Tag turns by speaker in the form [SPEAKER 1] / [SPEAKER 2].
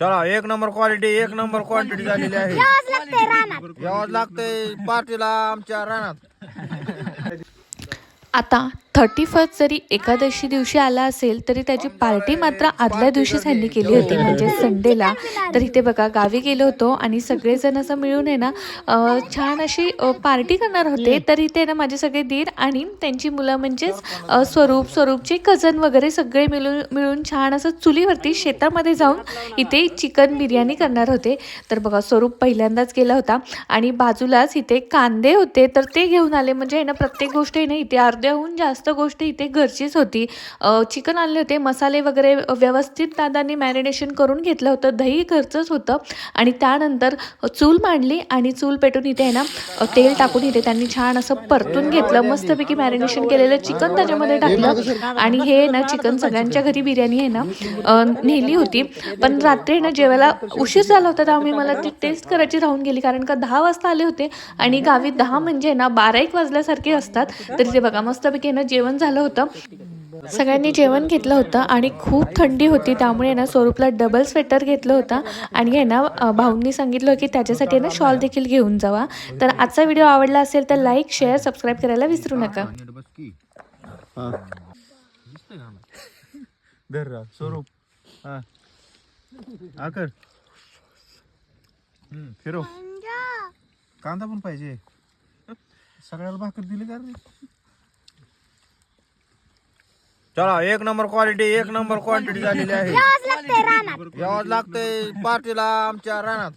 [SPEAKER 1] चला एक number quality एक नंबर क्वांटिटी झालेली आहे. यावंच लागतंय पार्टीला आमच्या रानात.
[SPEAKER 2] आता 31 जरी एकादशी दिवशी आला असेल तरी त्याची पार्टी मात्र आदल्या दिवशीच ह्यांनी केली होती, म्हणजे संडेला. तर इथे बघा गावी गेलो होतो आणि सगळेजण असं मिळून आहे ना छान अशी पार्टी करणार होते. तर इथे ना माझे सगळे दीर आणि त्यांची मुलं म्हणजेच स्वरूपचे कझन वगैरे सगळे मिळून छान असं चुलीवरती शेतामध्ये जाऊन इथे चिकन बिर्याणी करणार होते. तर बघा स्वरूप पहिल्यांदाच गेला होता आणि बाजूलाच इथे कांदे होते तर ते घेऊन आले. म्हणजे आहे ना प्रत्येक गोष्ट आहे ना इथे अर्ध्याहून जास्त गोष्ट इथे घरचीच होती. चिकन आणले होते, मसाले वगैरे व्यवस्थित दादांनी मॅरिनेशन करून घेतलं होतं, दही घरचंच होतं आणि त्यानंतर चूल मांडली आणि चूल पेटून इथे आहे ना तेल टाकून इथे त्यांनी छान असं परतून घेतलं. मस्तपैकी मॅरिनेशन केलेलं चिकन त्याच्यामध्ये टाकलं आणि हे ना चिकन सगळ्यांच्या घरी बिर्याणी आहे ना नेली होती. पण रात्री ना जेवायला उशीर झाला होता त्यामुळे मला ती टेस्ट करायची राहून गेली, कारण का 10 वाजता आले होते आणि गावी 10 म्हणजे ना 12-1 वाजल्यासारखे असतात. तर ते बघा मस्तपैकी ना जेवण झालं होतं, सगळ्यांनी जेवण घेतलं होतं आणि खूप थंडी होती त्यामुळे ना स्वरूपला डबल स्वेटर घेतलं होतं आणि आहे ना भाऊंनी सांगितलं की त्याच्यासाठी ना शॉल देखील घेऊन जावा. तर आजचा व्हिडिओ आवडला असेल तर लाईक शेअर सबस्क्राईब करायला विसरू नका.
[SPEAKER 1] स्वरूप आकर फिरो कांदा पण पाहिजे, सगळ्याला भाकर दिली का रे. चला एक नंबर क्वालिटी एक नंबर क्वांटिटी झालेली आहे. यावंच लागतंय पार्टीला आमच्या रानात.